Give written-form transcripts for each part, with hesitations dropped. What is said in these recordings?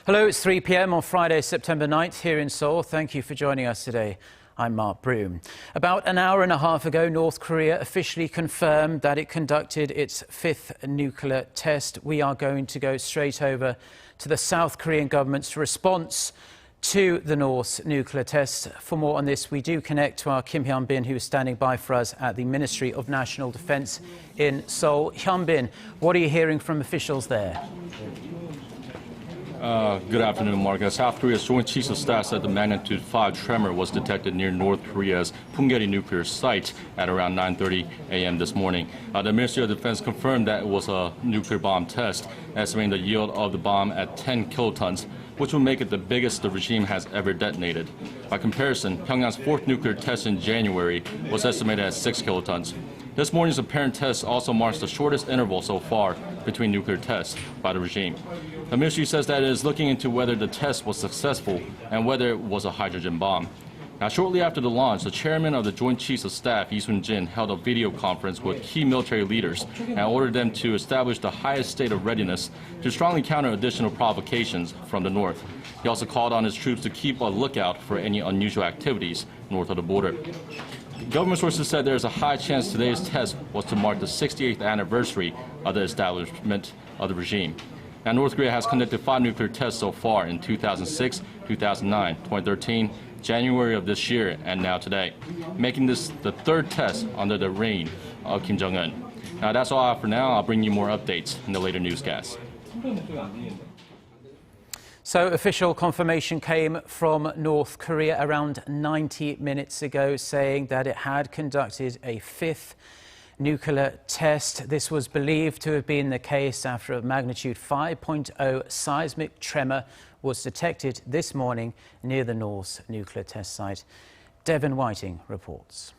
Hello, it's 3 p.m. on Friday, September 9th here in Seoul. Thank you for joining us today. I'm Mark Broom. About an hour and a half ago, North Korea officially confirmed that it conducted its fifth nuclear test. We are going to go straight over to the South Korean government's response to the North's nuclear tests. For more on this, we do connect to our Kim Hyun-bin, who is standing by for us at the Ministry of National Defense in Seoul. Hyun-bin, what are you hearing from officials there? Good afternoon, Mark. South Korea's Joint Chiefs of Staff said the magnitude 5 tremor was detected near North Korea's Punggye nuclear site at around 9:30 a.m. this morning. The Ministry of Defense confirmed that it was a nuclear bomb test, estimating the yield of the bomb at 10 kilotons, which would make it the biggest the regime has ever detonated. By comparison, Pyongyang's fourth nuclear test in January was estimated at 6 kilotons. This morning's apparent test also marks the shortest interval so far between nuclear tests by the regime. The ministry says that it is looking into whether the test was successful and whether it was a hydrogen bomb. Now, shortly after the launch, the chairman of the Joint Chiefs of Staff, Lee Sun-jin, held a video conference with key military leaders and ordered them to establish the highest state of readiness to strongly counter additional provocations from the north. He also called on his troops to keep a lookout for any unusual activities north of the border. Government sources said there is a high chance today's test was to mark the 68th anniversary of the establishment of the regime. Now, North Korea has conducted 5 nuclear tests so far in 2006, 2009, 2013, January of this year, and now today, making this the third test under the reign of Kim Jong-un. Now, that's all I have for now. I'll bring you more updates in the later newscasts. So official confirmation came from North Korea around 90 minutes ago, saying that it had conducted a fifth nuclear test. This was believed to have been the case after a magnitude 5.0 seismic tremor was detected this morning near the North's nuclear test site. Devin Whiting reports.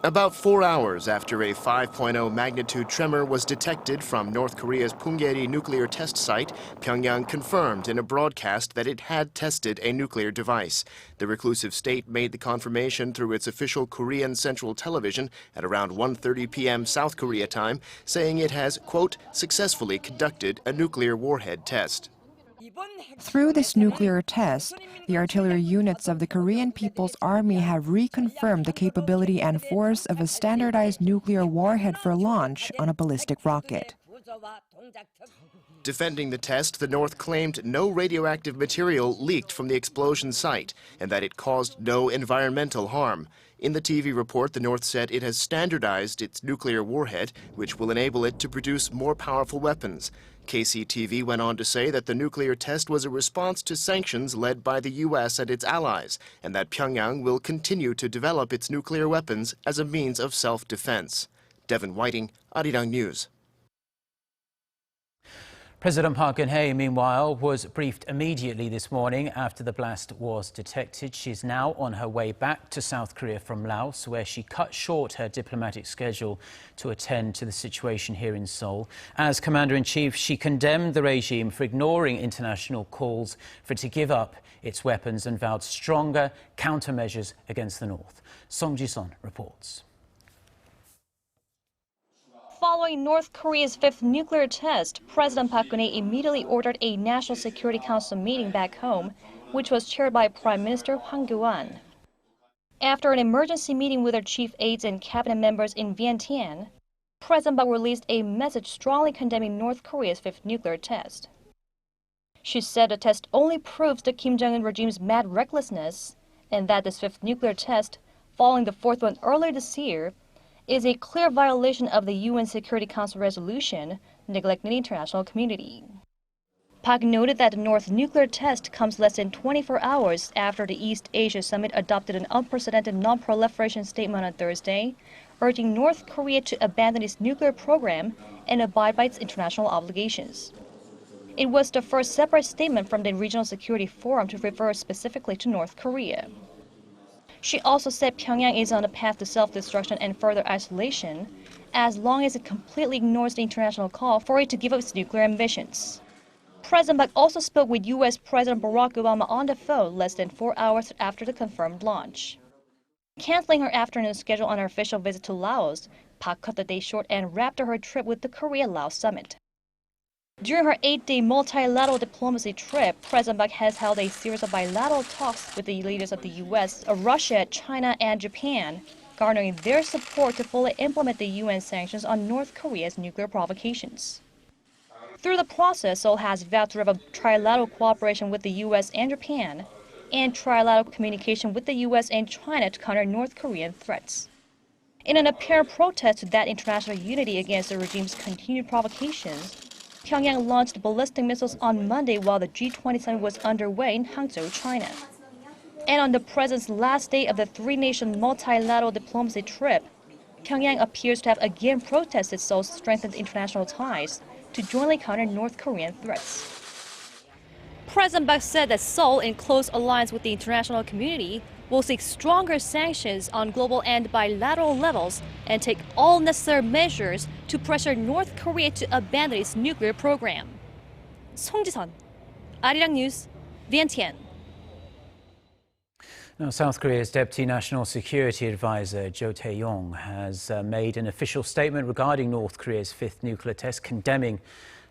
About 4 hours after a 5.0 magnitude tremor was detected from North Korea's Punggye nuclear test site, Pyongyang confirmed in a broadcast that it had tested a nuclear device. The reclusive state made the confirmation through its official Korean Central Television at around 1:30 p.m. South Korea time, saying it has, quote, successfully conducted a nuclear warhead test. Through this nuclear test, the artillery units of the Korean People's Army have reconfirmed the capability and force of a standardized nuclear warhead for launch on a ballistic rocket. Defending the test, the North claimed no radioactive material leaked from the explosion site and that it caused no environmental harm. In the TV report, the North said it has standardized its nuclear warhead, which will enable it to produce more powerful weapons. KCTV went on to say that the nuclear test was a response to sanctions led by the U.S. and its allies, and that Pyongyang will continue to develop its nuclear weapons as a means of self-defense. Devin Whiting, Arirang News. President Park Geun-hye, meanwhile, was briefed immediately this morning after the blast was detected. She's now on her way back to South Korea from Laos, where she cut short her diplomatic schedule to attend to the situation here in Seoul. As Commander-in-Chief, she condemned the regime for ignoring international calls for it to give up its weapons and vowed stronger countermeasures against the North. Song Ji-sun reports. Following North Korea's fifth nuclear test, President Park Geun-hye immediately ordered a National Security Council meeting back home, which was chaired by Prime Minister Hwang Kyo-ahn. After an emergency meeting with her chief aides and cabinet members in Vientiane, President Park released a message strongly condemning North Korea's fifth nuclear test. She said the test only proves the Kim Jong-un regime's mad recklessness, and that this fifth nuclear test, following the fourth one earlier this year, is a clear violation of the UN Security Council resolution, neglecting the international community. Park noted that the North nuclear test comes less than 24 hours after the East Asia Summit adopted an unprecedented non-proliferation statement on Thursday, urging North Korea to abandon its nuclear program and abide by its international obligations. It was the first separate statement from the Regional Security Forum to refer specifically to North Korea. She also said Pyongyang is on a path to self-destruction and further isolation, as long as it completely ignores the international call for it to give up its nuclear ambitions. President Park also spoke with U.S. President Barack Obama on the phone less than 4 hours after the confirmed launch. Canceling her afternoon schedule on her official visit to Laos, Park cut the day short and wrapped her trip with the Korea-Laos summit. During her 8-day multilateral diplomacy trip, President Park has held a series of bilateral talks with the leaders of the U.S., Russia, China, and Japan, garnering their support to fully implement the UN sanctions on North Korea's nuclear provocations. Through the process, Seoul has vowed to rev trilateral cooperation with the U.S. and Japan, and trilateral communication with the U.S. and China to counter North Korean threats. In an apparent protest to that international unity against the regime's continued provocations, Pyongyang launched ballistic missiles on Monday while the G20 summit was underway in Hangzhou, China. And on the president's last day of the three-nation multilateral diplomacy trip, Pyongyang appears to have again protested Seoul's strengthened international ties to jointly counter North Korean threats. President Park said that Seoul, in close alliance with the international community, will seek stronger sanctions on global and bilateral levels and take all necessary measures to pressure North Korea to abandon its nuclear program. 송지선, Arirang News, VNTN. Now, South Korea's Deputy National Security Advisor Jo Tae-yong has made an official statement regarding North Korea's fifth nuclear test, condemning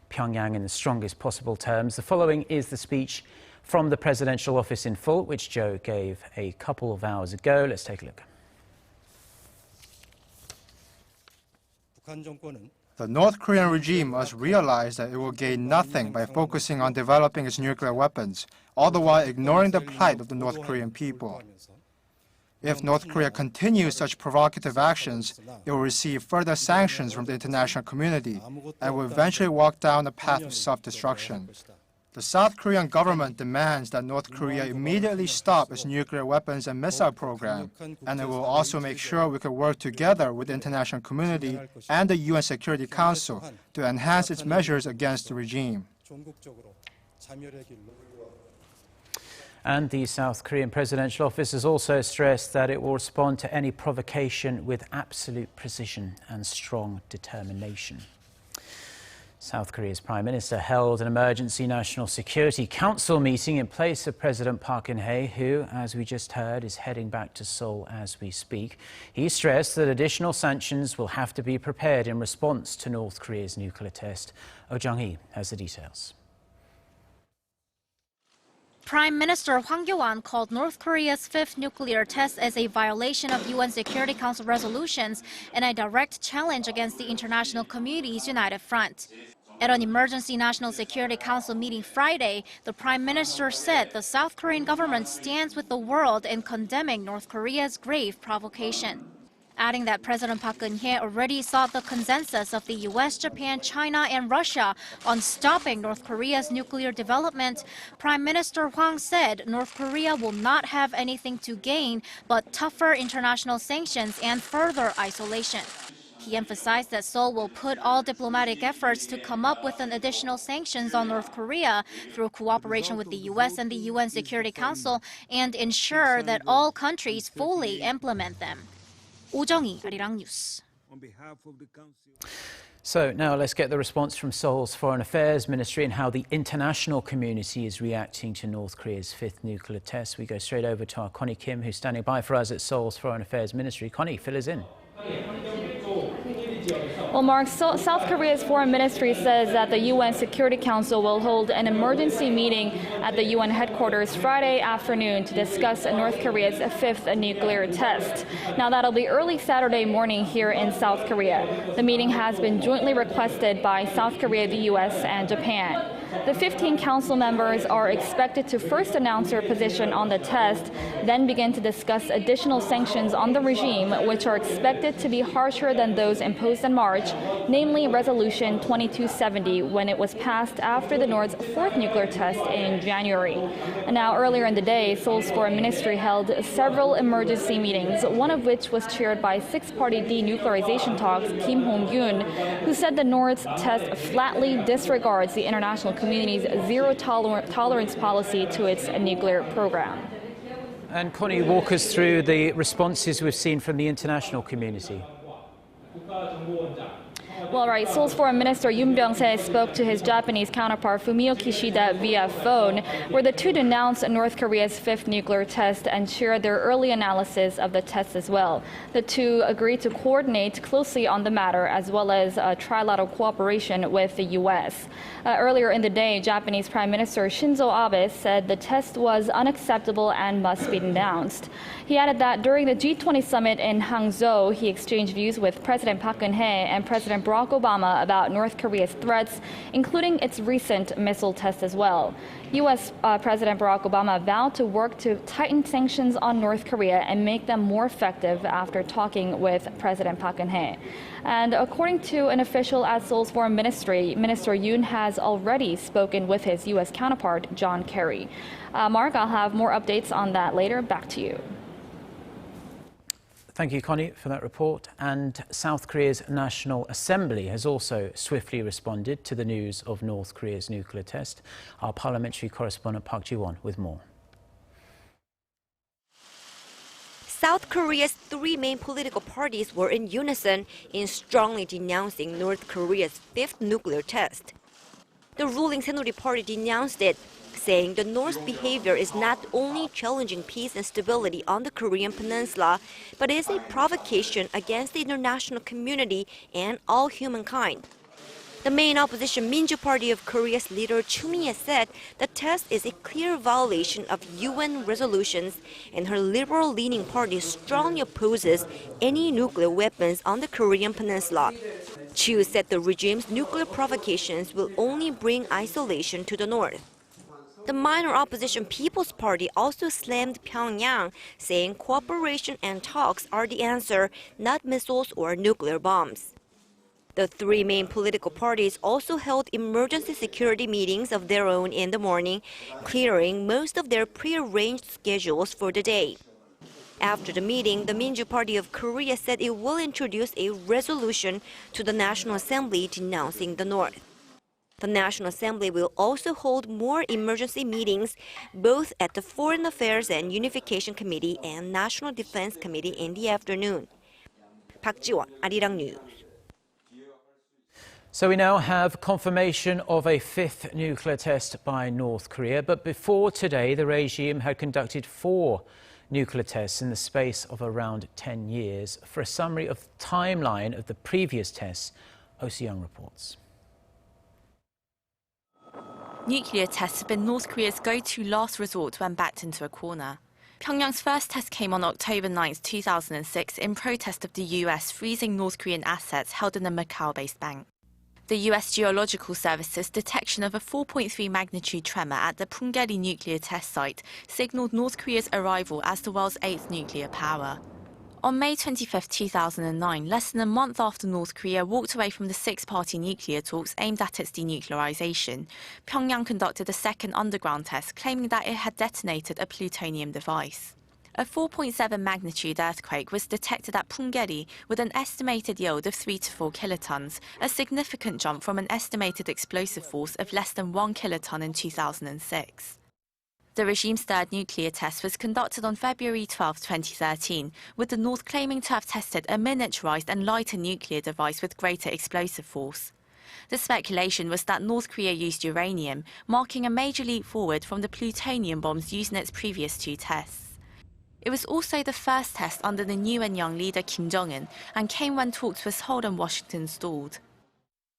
Pyongyang in the strongest possible terms. The following is the speech from the presidential office in full, which Jo gave a couple of hours ago. Let's take a look. The North Korean regime must realize that it will gain nothing by focusing on developing its nuclear weapons, all the while ignoring the plight of the North Korean people. If North Korea continues such provocative actions, it will receive further sanctions from the international community and will eventually walk down a path of self-destruction. The South Korean government demands that North Korea immediately stop its nuclear weapons and missile program, and it will also make sure we can work together with the international community and the UN Security Council to enhance its measures against the regime. And the South Korean presidential office has also stressed that it will respond to any provocation with absolute precision and strong determination. South Korea's Prime Minister held an emergency National Security Council meeting in place of President Park Geun-hye, who, as we just heard, is heading back to Seoul as we speak. He stressed that additional sanctions will have to be prepared in response to North Korea's nuclear test. Oh Jung-hee has the details. Prime Minister Hwang Kyo-ahn called North Korea's fifth nuclear test as a violation of UN Security Council resolutions and a direct challenge against the international community's united front. At an emergency National Security Council meeting Friday, the Prime Minister said the South Korean government stands with the world in condemning North Korea's grave provocation. Adding that President Park Geun-hye already sought the consensus of the US, Japan, China, and Russia on stopping North Korea's nuclear development, Prime Minister Hwang said North Korea will not have anything to gain but tougher international sanctions and further isolation. He emphasized that Seoul will put all diplomatic efforts to come up with an additional sanctions on North Korea through cooperation with the US and the UN Security Council and ensure that all countries fully implement them. 오정희, Arirang News. So now let's get the response from Seoul's Foreign Affairs Ministry and how the international community is reacting to North Korea's fifth nuclear test. We go straight over to our Connie Kim, who's standing by for us at Seoul's Foreign Affairs Ministry. Connie, fill us in. Well, Mark, South Korea's foreign ministry says that the UN Security Council will hold an emergency meeting at the UN headquarters Friday afternoon to discuss North Korea's fifth nuclear test. Now, that'll be early Saturday morning here in South Korea. The meeting has been jointly requested by South Korea, the US, and Japan. The 15 council members are expected to first announce their position on the test, then begin to discuss additional sanctions on the regime, which are expected to be harsher than those imposed in March, namely Resolution 2270, when it was passed after the North's fourth nuclear test in January. And now, earlier in the day, Seoul's foreign ministry held several emergency meetings, one of which was chaired by six-party denuclearization talks Kim Hong-yoon, who said the North's test flatly disregards the international community's zero-tolerance policy to its nuclear program. And Connie, walk us through the responses we've seen from the international community. Well, right, Seoul's Foreign Minister Yoon Byung-se spoke to his Japanese counterpart Fumio Kishida via phone, where the two denounced North Korea's fifth nuclear test and shared their early analysis of the test as well. The two agreed to coordinate closely on the matter, as well as trilateral cooperation with the U.S. Earlier in the day, Japanese Prime Minister Shinzo Abe said the test was unacceptable and must be denounced. He added that during the G20 summit in Hangzhou, he exchanged views with President Park Geun-hye and President Barack Obama about North Korea's threats, including its recent missile test as well. U.S. President Barack Obama vowed to work to tighten sanctions on North Korea and make them more effective after talking with President Park Geun-hye. And according to an official at Seoul's Foreign Ministry, Minister Yoon has already spoken with his U.S. counterpart, John Kerry. Mark, I'll have more updates on that later. Back to you. Thank you, Connie, for that report. And South Korea's National Assembly has also swiftly responded to the news of North Korea's nuclear test. Our parliamentary correspondent Park Ji-won with more. South Korea's three main political parties were in unison in strongly denouncing North Korea's fifth nuclear test. The ruling Saenuri Party denounced it, saying the North's behavior is not only challenging peace and stability on the Korean peninsula, but is a provocation against the international community and all humankind. The main opposition Minju Party of Korea's leader Choo Mi-ae said the test is a clear violation of UN resolutions, and her liberal-leaning party strongly opposes any nuclear weapons on the Korean peninsula. Choo said the regime's nuclear provocations will only bring isolation to the North. The minor opposition People's Party also slammed Pyongyang, saying cooperation and talks are the answer, not missiles or nuclear bombs. The three main political parties also held emergency security meetings of their own in the morning, clearing most of their prearranged schedules for the day. After the meeting, the Minju Party of Korea said it will introduce a resolution to the National Assembly denouncing the North. The National Assembly will also hold more emergency meetings, both at the Foreign Affairs and Unification Committee and National Defense Committee in the afternoon. Park Ji-won, Arirang News. So we now have confirmation of a fifth nuclear test by North Korea. But before today, the regime had conducted 4 nuclear tests in the space of around 10 years. For a summary of the timeline of the previous tests, Oh Si-young reports. Nuclear tests have been North Korea's go-to last resort when backed into a corner. Pyongyang's first test came on October 9, 2006, in protest of the US freezing North Korean assets held in a Macau-based bank. The US Geological Service's detection of a 4.3 magnitude tremor at the Punggye-ri nuclear test site signaled North Korea's arrival as the world's 8th nuclear power. On May 25, 2009, less than a month after North Korea walked away from the 6-party nuclear talks aimed at its denuclearization, Pyongyang conducted a second underground test, claiming that it had detonated a plutonium device. A 4.7 magnitude earthquake was detected at Punggye-ri with an estimated yield of 3 to 4 kilotons, a significant jump from an estimated explosive force of less than 1 kiloton in 2006. The regime's third nuclear test was conducted on February 12, 2013, with the North claiming to have tested a miniaturized and lighter nuclear device with greater explosive force. The speculation was that North Korea used uranium, marking a major leap forward from the plutonium bombs used in its previous 2 tests. It was also the first test under the new and young leader Kim Jong-un and came when talks with Seoul and Washington stalled.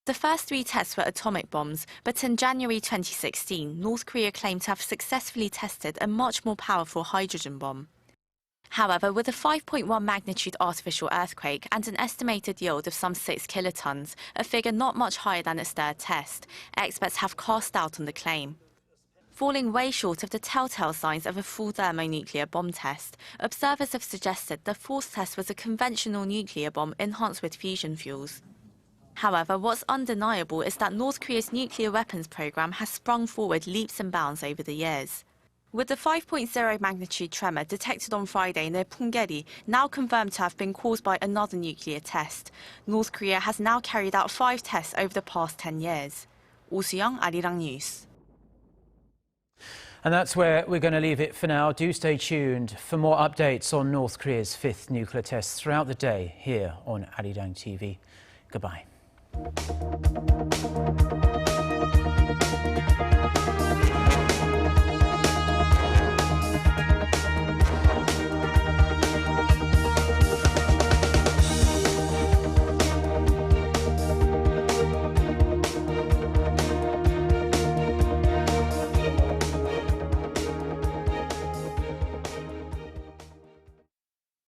The first 3 tests were atomic bombs, but in January 2016, North Korea claimed to have successfully tested a much more powerful hydrogen bomb. However, with a 5.1 magnitude artificial earthquake and an estimated yield of some 6 kilotons, a figure not much higher than its third test, experts have cast doubt on the claim. Falling way short of the telltale signs of a full thermonuclear bomb test, observers have suggested the 4th test was a conventional nuclear bomb enhanced with fusion fuels. However, what's undeniable is that North Korea's nuclear weapons program has sprung forward leaps and bounds over the years. With the 5.0 magnitude tremor detected on Friday near Punggye-ri now confirmed to have been caused by another nuclear test, North Korea has now carried out 5 tests over the past 10 years. Oh Si-young, Arirang News. And that's where we're going to leave it for now. Do stay tuned for more updates on North Korea's 5th nuclear test throughout the day here on Arirang TV. Goodbye.